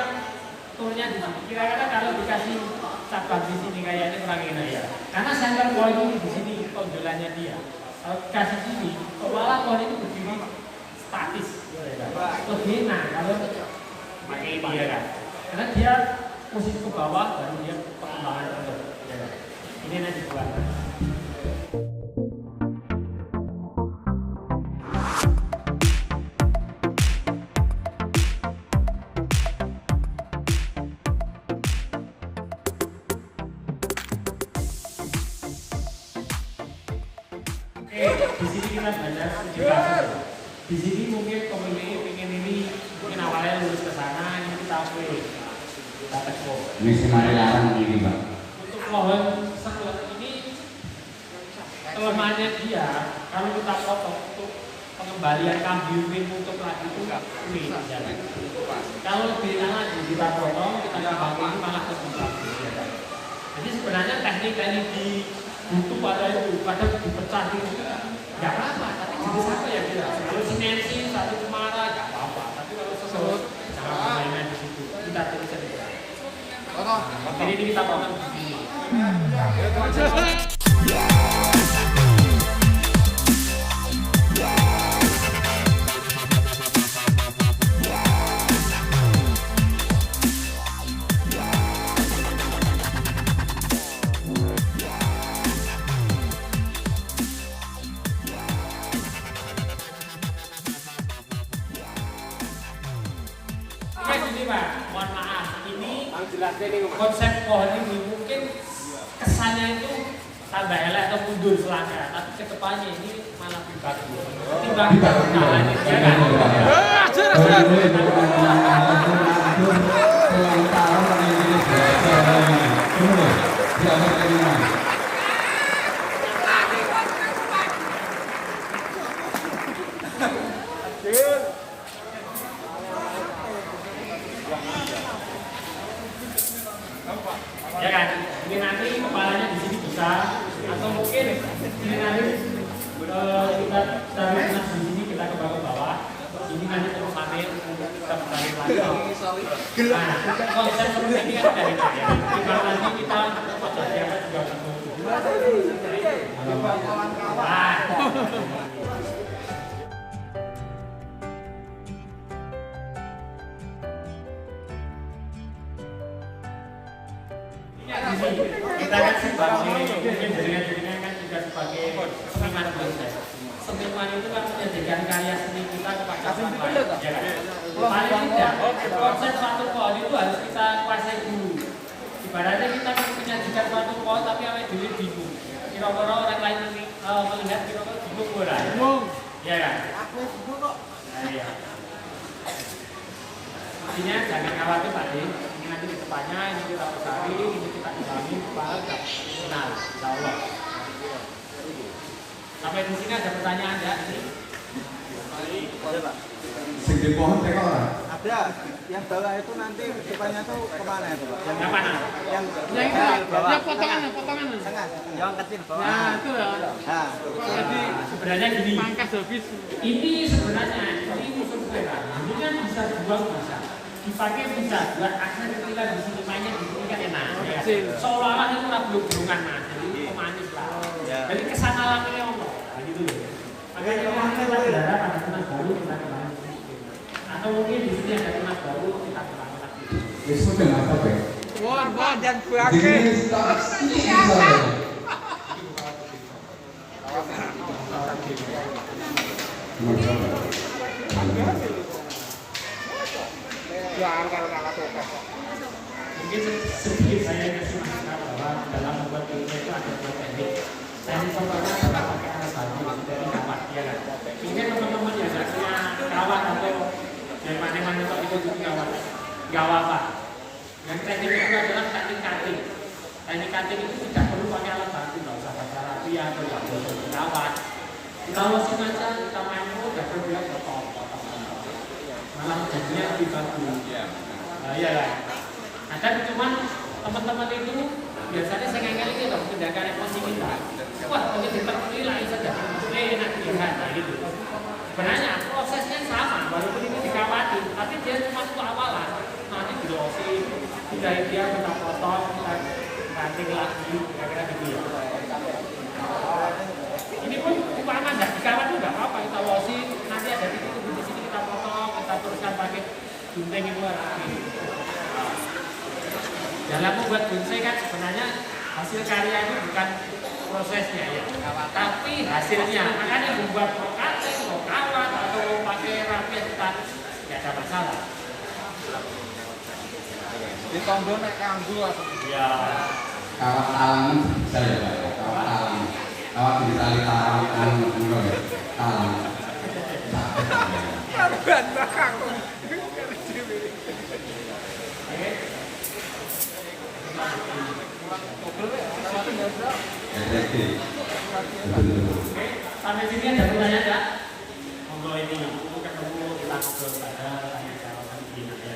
turunnya di sini. Kira-kira kalau dikasih cabang di sini kayaknya kurang enak ya. Karena senter pohon ini di sini tonjolannya dia. Kalau dikasih sini, malah pohon itu berdiri statis. Lebih enak kalau pakai dia kan. Karena dia posisi ke bawah baru dia perkembangan terus. Ya. Ini nanti dibuat. Oke, di sini kita belajar sedikit. Di sini mungkin pemilik ingin ini mungkin awalnya lulus ke sana, ini kita oke. Kita teko. Ini si mari larang ini Pak. Untuk pohon seruat ini kelemahannya dia kalau kita potong untuk pengembalian kambium untuk lagi itu nggak sulit. Kalau lebih enak lagi kita potong, kita kembangin malah lebih bagus. Ya. Jadi sebenarnya teknik-teknik di butuh pada itu, pada dipecah itu nggak apa-apa. Tapi jenis apa ya kita? Kalau simensi satu cemara nggak apa-apa. Tapi kalau sesuatu jangan main di situ. Kita terus saja. Ini kita potong di sini. Gini Pak, mohon maaf, ini konsep pohon ini mungkin kesannya itu tambah elek atau mundur selangkah, tapi kedepannya ini malah lebih bagus. Ketimbang kalah ini dia kan. Semua diambil dari mana? Ya kan, mungkin nanti kepalanya di sini bisa, atau mungkin ini nanti kita tarik nas di sini, kita ke bawah, ini nanti terus sampai kita tarik lagi. Nah, konsep seperti ini kan dari saya. Jika nanti kita foto siapa juga ketemu. Kita kan sebagai mungkin jaringan-jaringan kan juga sebagai seniman proses. Seniman itu kan menjadikan karya seni kita kepada orang lain. Ya kan? Paling tidak konsep suatu pohon itu harus kita kuasai dulu. Ibaratnya kita menyajikan suatu pohon tapi awake dhewe bingung. Kira-kira orang lain melihat kira-kira bingung ora? Bingung. Ya kan? Aku bingung kok. Nah, iya. Artinya jangan khawatir Pak De. Nanti di depannya ini kita besari, ini kita kembangin kepada nah, insya Allah. Sampai di sini ada pertanyaan ya ini? Ada Pak. Segi pohon tengok orang. Ada. Yang bawah itu nanti depannya tuh kemana itu Pak? Yang mana? Yang Yang potongan. tengah. Yang kecil bawah. Nah, itu ya. Nah, Jadi sebenarnya gini. Pangkas habis. Ini sebenarnya ini musuh selera. Ini kan bisa dibuang bisa. Dipakai bisa buat aksen ketika di sini mainnya di sini kan enak. Ya. Seolah-olah itu belum-belungan mas, jadi pemanis lah. Jadi kesan alamnya omong, gitu. Makanya kita darah pada teman baru kita kembali. Atau mungkin di sini ada teman baru kita kembali lagi. Itu dengan apa ya? Wah, dan Di buake. sini kita Mungkin sedikit saya kasih masukan bahwa dalam membuat film itu ada dua teknik. Teknik pertama adalah pakai alas batu dari kawat, ya kan? Mungkin teman-teman yang nggak punya kawat atau yang mana-mana kok itu punya kawat, nggak apa-apa. Yang teknik itu adalah teknik cutting. Teknik cutting itu tidak perlu pakai alat batu, nggak usah pakai rapi atau nggak perlu kawat. Kita losin aja, kita main itu udah berbuat potong. Malah jadinya lebih bagus. Nah, iya kan? Nah, kan cuman teman-teman itu biasanya saya ngangkat itu dong tindakan emosi kita. Wah, kalau ditekuni lah saja, enak dilihat, nah gitu. Sebenarnya prosesnya sama, walaupun ini dikawati, tapi dia cuma untuk awalan. Nanti dilosin, sudah dia kita potong, kita ganti lagi, kira-kira gitu ya. Ini pun umpama nggak dikawat itu nggak apa-apa, kita losin, nanti ada titik di sini kita potong, kita teruskan pakai gunting itu lagi. Dalam membuat bonsai kan sebenarnya hasil karya itu bukan prosesnya ya, tapi hasilnya. Makanya membuat cutting, kawat atau pakai rapi kita tidak ada masalah. di tondo nek kanggo atau Ya. kawat alam bisa ya Pak? Kawat alam. Kawat di tali tarik alam. Ban bakang. Oke. Betul. Sampai sini ada pertanyaan nggak? Monggo ini ketemu kita ngobrol pada tanya jawab begini ya.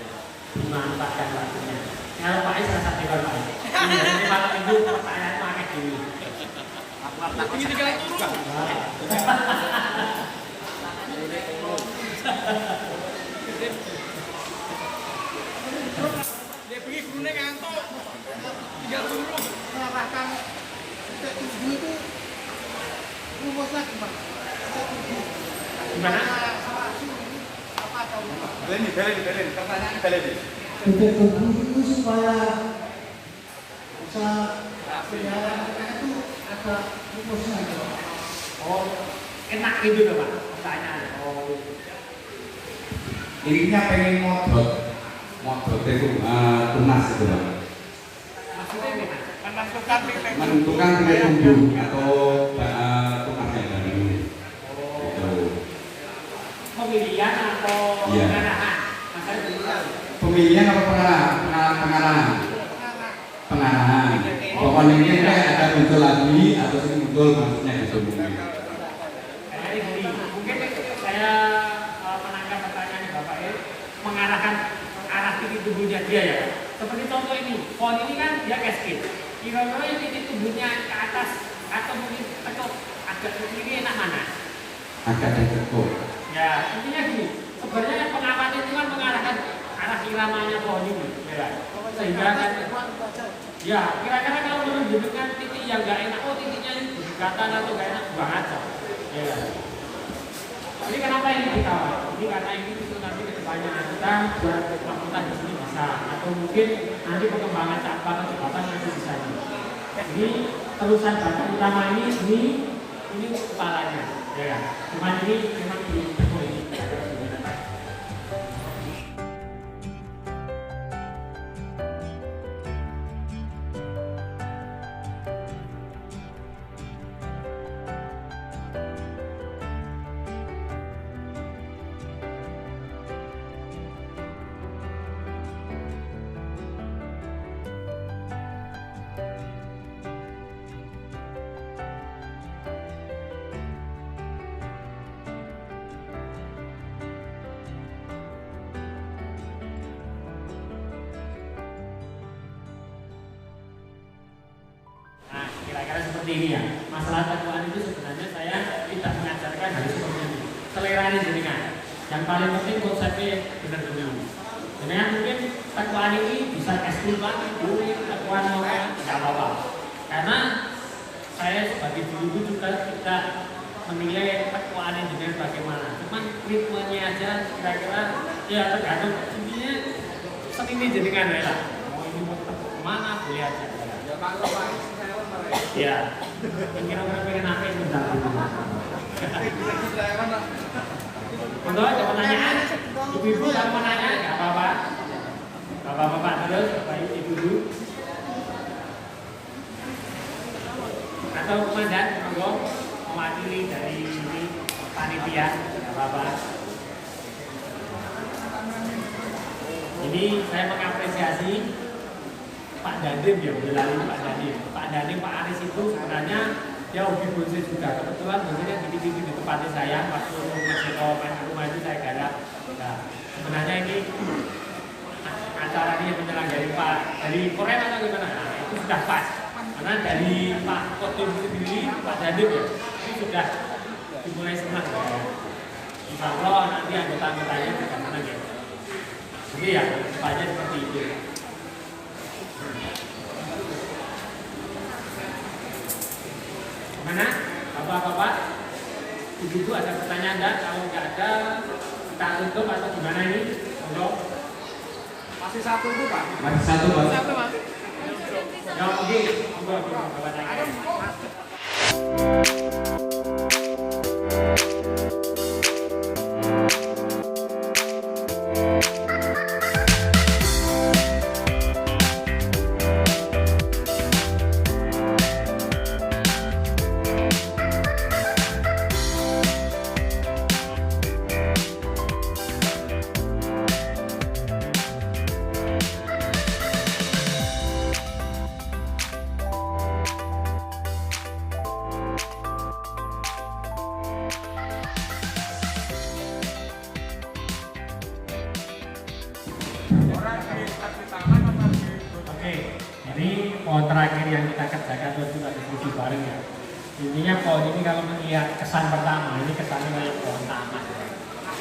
Dimanfaatkan waktunya. Kalau Pak Is rasa dewan Pak Is. Ini malam minggu pertanyaan pakai gini. Ini tinggal juga. Dia pergi gurunya ngantuk. Tinggal turun. mengarahkan titik tujuh itu rumusnya gimana? Gimana? Apa atau Beleni. Pertanyaan Beleni. titik tujuh itu supaya bisa pelihara itu ada rumusnya gitu. Oh, enak gitu loh Pak. Pertanyaan. Oh. Intinya pengen modot itu tunas itu Pak. Maksudnya gimana? Menentukan titik tumbuh atau tunas yang baru. Gitu. Pemilihan atau Iya. pengarahan? Makanya pemilihan. Pemilihan atau pengarahan? Pengarahan. pengarahan. Pokoknya ini ada muncul lagi atau ini muncul maksudnya disambungin. Jadi gini, mungkin saya menangkap pertanyaan Bapak ya, mengarahkan arah titik tubuhnya dia ya. Seperti contoh ini, pohon ini kan dia cascade. Kira-kira yang titik tubuhnya ke atas atau mungkin tekuk agak ke kiri enak mana? Agak tekuk. Ya, intinya gini, sebenarnya pengamat itu kan mengarahkan arah iramanya pohon ini, ya. Sehingga kan, ya kira-kira kalau menunjukkan titik yang nggak enak, oh titiknya ini berdekatan atau nggak enak, buang aja. Ya. Jadi kenapa ini dikawal? Ini karena ini itu nanti kedepannya kita buat fakultas di sini bisa, atau mungkin nanti pengembangan cabang atau batang nanti bisa. Jadi terusan batang utama ini kepalanya, ya. Cuma ini memang di ini. Kira-kira seperti ini ya. Masalah tekuan itu sebenarnya saya tidak mengajarkan harus seperti ini. Seleranya jenengan. Yang paling penting konsepnya benar-benar. Jenengan mungkin tekuan ini bisa ekskul Pak, tekuan normal tidak apa-apa. Karena saya sebagai guru juga tidak menilai tekuan jenengan bagaimana. Cuman ritmenya aja kira-kira ya tergantung intinya seni jenengan ya lah. Mau ini mau kemana boleh aja. Ya, kira-kira pengen apa yang bentar gitu. Untuk ada pertanyaan, ibu-ibu kalau mau nanya nggak apa-apa. Bapak-bapak terus, bapak ibu-ibu. Atau komandan, monggo mewakili dari ini panitia, nggak apa-apa. Jadi saya mengapresiasi Pak Dandim ya, berlalu Pak Dandim. Pak Dandim, Pak Aris itu sebenarnya dia hobi bonsai juga. Kebetulan bonsainya di tempatnya saya waktu rumah itu saya garap. Nah, sebenarnya ini acara ini yang menyelenggarakan Pak dari Korea atau gimana? Nah, itu sudah pas. Karena dari Pak Kotum sendiri, Pak Dandim ya, ini sudah dimulai senang. Insya Allah nanti anggota-anggotanya juga senang ya. Jadi ya, depannya seperti itu. Mana? Bapak-bapak? Ibu-ibu ada pertanyaan enggak? Kalau enggak ada, kita tutup atau gimana ini? Monggo. Masih satu itu Pak. Masih satu Pak. Satu Pak. Ya mungkin, monggo Bapak tanya. Oke, ini pohon terakhir yang kita kerjakan terus juga diskusi bareng ya. Intinya pohon ini kalau melihat kesan pertama, ini kesannya kayak pohon taman.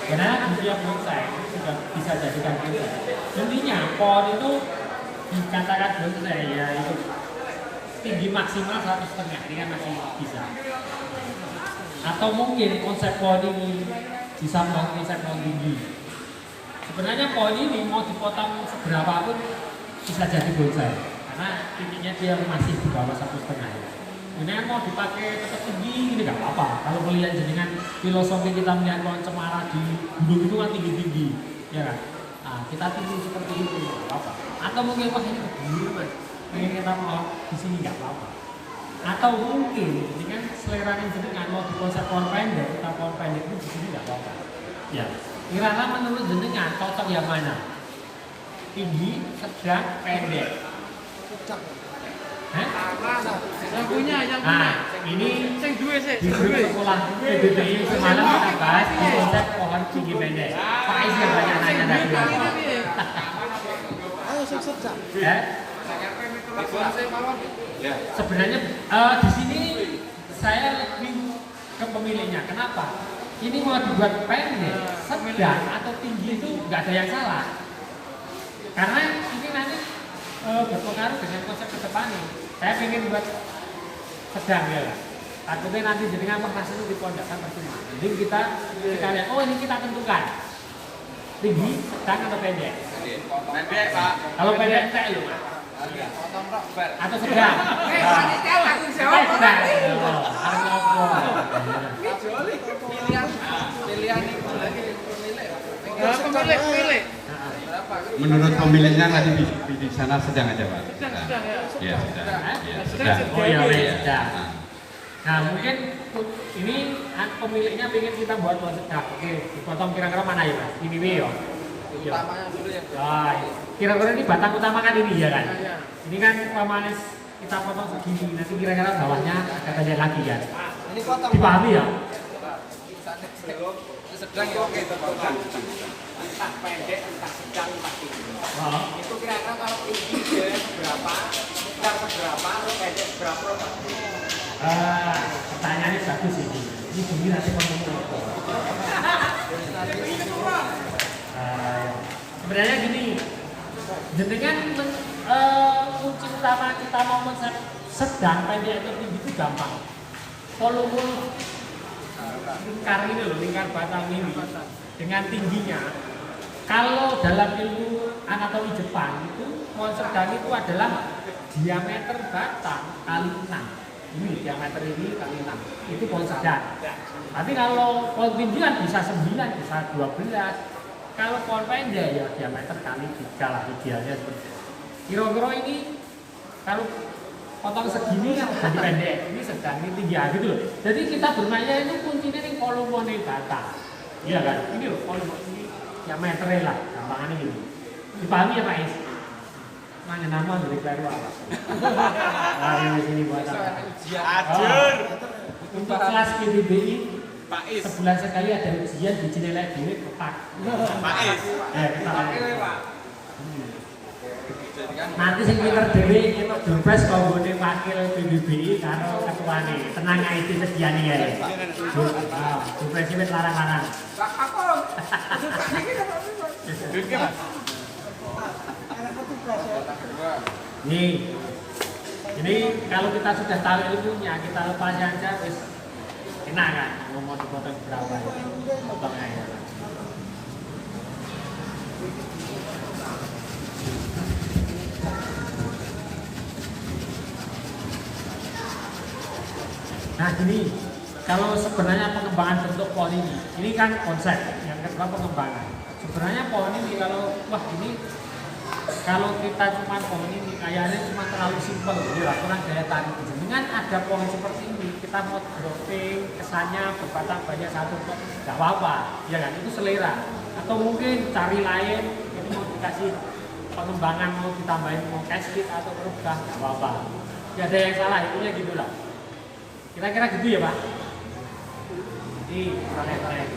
Karena dunia bonsai itu sudah bisa jadikan bonsai. Intinya pohon itu dikatakan bonsai ya itu tinggi maksimal 1,5 ini kan masih bisa. Atau mungkin konsep pohon ini bisa konsep pohon tinggi. Sebenarnya pohon ini mau dipotong seberapa pun bisa jadi bonsai karena tingginya dia masih di bawah 1,5 ya. Ini mau dipakai tetap tinggi ini nggak apa-apa. Kalau melihat dengan filosofi kita melihat pohon cemara di gunung itu kan tinggi-tinggi, ya kan? Nah, kita tinggi seperti itu nggak apa-apa. Atau mungkin pas ini begini mas, pengen kita mau di sini nggak apa-apa. Atau mungkin dengan selera yang jenengan mau di konsep pohon pendek, kita pohon pendek itu di sini nggak apa-apa. Ya, kira-kira menurut jenengan cocok yang mana? Tinggi, sedang, pendek. Hah? Yang punya. Nah, ini Sing duwe sih. di grup sekolah PBBI semalam kita bahas di konsep pohon tinggi pendek. Pak Is yang banyak nanya tadi. Ayo sing sedang. Ya, sebenarnya di sini saya lebih ke pemilihnya. Kenapa? Ini mau dibuat pendek, sedang atau tinggi itu nggak ada yang salah. Karena ini nanti berpengaruh dengan konsep ke depannya. Saya ingin buat sedang ya. Takutnya nanti jadinya pernah itu di pondakan percuma. Jadi kita lihat, oh ini kita tentukan tinggi, sedang atau pendek. Pendek, Pak. Kalau pendek entek loh, Mas. Atau sedang. Panitia tanggung jawab. Sedang. Harus apa? Pilihan itu lagi pemilih. Pemilih. Menurut pemilihnya nanti di sana sedang aja Pak. Sedang ya. Ya sedang. Ya, Sedang. sedang. Oh ya, sedang. Nah mungkin ini pemiliknya ingin kita buat sedang. Oke, dipotong kira-kira mana ya Mas? Ini ya. Utamanya dulu ya. Wah, kira-kira ini batang utama kan ini ya kan? Iya. Ini kan pemanis kita potong segini, nanti kira-kira bawahnya akan banyak lagi kan? Ini potong. Dipahami ya? Sedang ya oke itu Pak. Entah pendek, entah sedang, entah tinggi. Oh. Itu kira-kira kalau tinggi dia berapa, sedang berapa, pendek berapa? Pertanyaannya bagus ini. Ini bunyi nanti ngomong apa? Sebenarnya gini, jenengan kunci utama kita mau konsep sedang, pendek atau tinggi itu gampang. Volume lingkar ini loh, lingkar batang ini dengan tingginya. Kalau dalam ilmu anatomi Jepang itu pohon sedang itu adalah diameter batang kali 6. Ini diameter ini kali 6. Itu pohon sedang. Tapi kalau pohon tinggi kan bisa 9, bisa 12. Kalau pohon pendek ya diameter kali 3 lah idealnya seperti itu. Kira-kira ini kalau potong segini kan jadi pendek, ini sedang, ini tinggi gitu loh. Jadi kita bermainnya itu kuncinya nih volume batang. Iya kan? Ini loh volume ini diameternya lah, gampangannya gini. Dipahami ya Pak Is? Nanya nama dari baru apa? Nah, di sini buat apa? Ajur. Untuk kelas PBBI Pak Is. sebulan sekali ada ujian di Cinelek Dewi Kepak. Pak Is. Ya, kita Pak. nanti sing pinter dhewe kita dupes kanggone wakil PBBI karo ketuane. Tenang ae iki sediane ya. Dupes wis larang-larang. Nih. Jadi kalau kita sudah tahu ilmunya, kita lepas aja wis enak kan mau dipotong berapa. Potong aja. Nah gini, kalau sebenarnya pengembangan bentuk pohon ini kan konsep, yang kedua pengembangan. Sebenarnya pohon ini kalau kita cuma pohon ini kayaknya cuma terlalu simpel, ya kurang daya tarik. Dengan ada pohon seperti ini, kita mau dropping kesannya berbatang banyak satu pot, nggak apa-apa, ya kan? Itu selera. Atau mungkin cari lain, ini mau dikasih pengembangan, mau ditambahin mau casket atau berubah, nggak apa-apa. Nggak ada yang salah, itunya gitulah. Kira-kira gitu ya Pak? Ini proyek-proyek.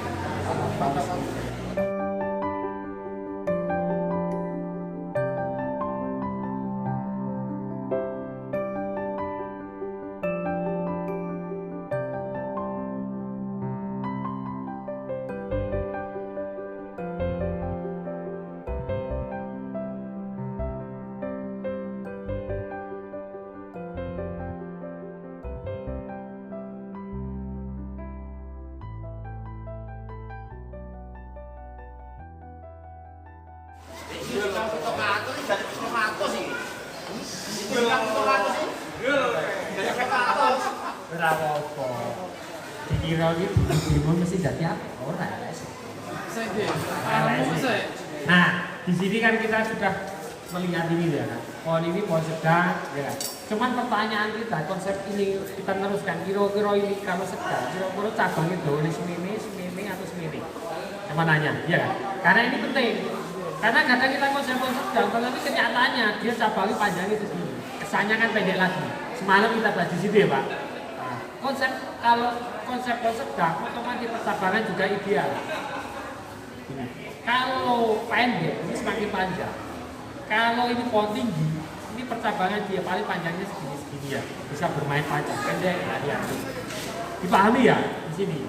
Berapa apa? Dikira gitu, bingung mesti jadi apa? Ora ya. Nah, di sini kan kita sudah melihat ini ya kan. Pohon ini pohon sedang, ya kan. Cuman pertanyaan kita, konsep ini kita teruskan. Kira-kira ini kalau sedang, kira-kira cabangnya daunnya semini atau semini? Sama nanya, ya kan? Karena ini penting. Karena kadang kita konsep sedang, tapi kenyataannya dia cabangnya panjangnya segini. kesannya kan pendek lagi. Semalam kita bahas di situ ya Pak. Nah, kalau konsep sedang, otomatis percabangan juga ideal. Kalau pendek ini semakin panjang. Kalau ini pohon tinggi, ini percabangan dia paling panjangnya segini ya, bisa bermain panjang, pendek, hati-hati. Dipahami ya di sini.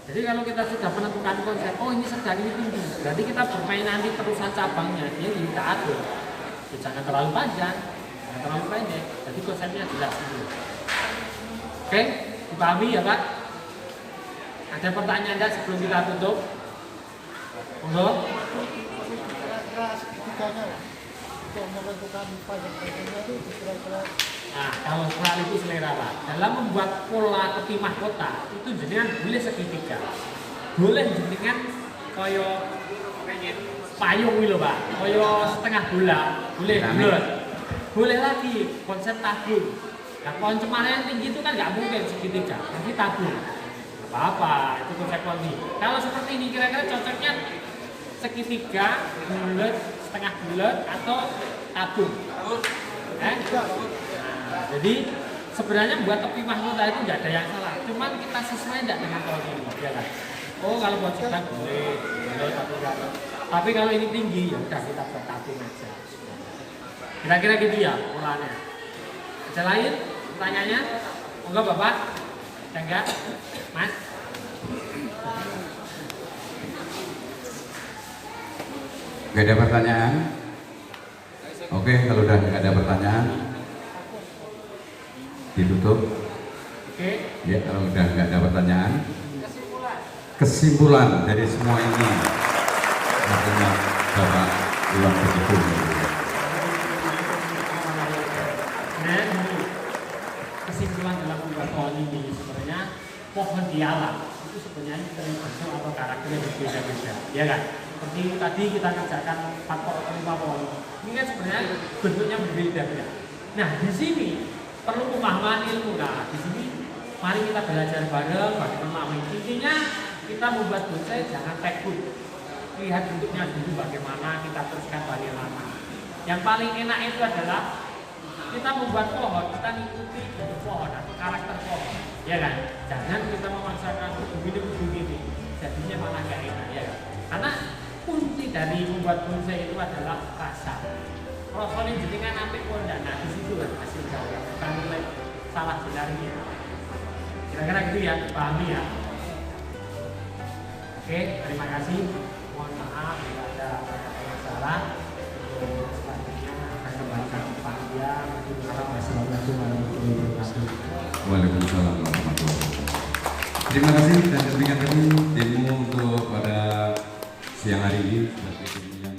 Jadi kalau kita sudah menentukan konsep, oh ini sedang, ini tinggi, berarti kita bermain nanti terusan cabangnya, dia kita atur. Ya, jangan terlalu panjang, jangan terlalu pendek, jadi konsepnya jelas dulu. Oke, dipahami ya Pak? Ada pertanyaan Anda sebelum kita tutup? Monggo. Kira-kira segitiganya lah untuk menentukan pajak itu kira-kira. Nah, kalau soal itu selera Pak, dalam membuat pola peti mahkota itu jenengan boleh segitiga, boleh jenengan koyo payung gitu Pak, koyo setengah bola, boleh bulat, boleh lagi konsep tabung. Nah, pohon cemara yang tinggi itu kan nggak mungkin segitiga, nanti tabung. Apa-apa, itu konsep konti. Kalau seperti ini kira-kira cocoknya segitiga, bulat, setengah bulat atau tabung. Jadi sebenarnya buat tepi mahkota itu nggak ada yang salah, cuman kita sesuai tidak dengan pohon ini, ya kan? Oh kalau buat sedang boleh, tapi kalau ini tinggi ya udah kita buat tabung aja. Kira-kira gitu ya polanya. Ada lain pertanyaannya? Monggo Bapak, enggak, Mas? Gak ada pertanyaan? Oke, kalau udah gak ada pertanyaan, ditutup. Oke. Ya, kalau udah nggak ada pertanyaan, kesimpulan dari semua ini, artinya Bapak Iwan begitu. Nah, kesimpulan dalam membuat pohon ini sebenarnya pohon di alam itu sebenarnya terbentuk atau karakternya berbeda-beda, ya kan? Seperti tadi kita kerjakan 4 atau 5 pohon, ini kan sebenarnya bentuknya berbeda-beda. Nah, di sini perlu pemahaman ilmu. Nah, di sini mari kita belajar bareng bagaimana memahami. Intinya kita membuat bonsai jangan tekun. Lihat bentuknya dulu bagaimana, kita teruskan bagaimana. Yang paling enak itu adalah kita membuat pohon, kita ngikuti bentuk pohon atau karakter pohon, ya kan? Jangan kita memaksakan begini, jadinya malah gak enak, ya kan? Karena kunci dari membuat bonsai itu adalah rasa. Rasanya jenengan apik pun ndak, nah di situ kan hasil karya, bukan nilai salah benarnya. Kira-kira gitu ya, pahami ya. Oke, terima kasih. Mohon maaf bila ada masalah. Untuk selanjutnya akan kembalikan ke panitia. Wassalamualaikum warahmatullahi wabarakatuh. Waalaikumsalam warahmatullahi wabarakatuh. Terima kasih dan demikian tadi demo untuk pada siang hari ini. Sebagai demo yang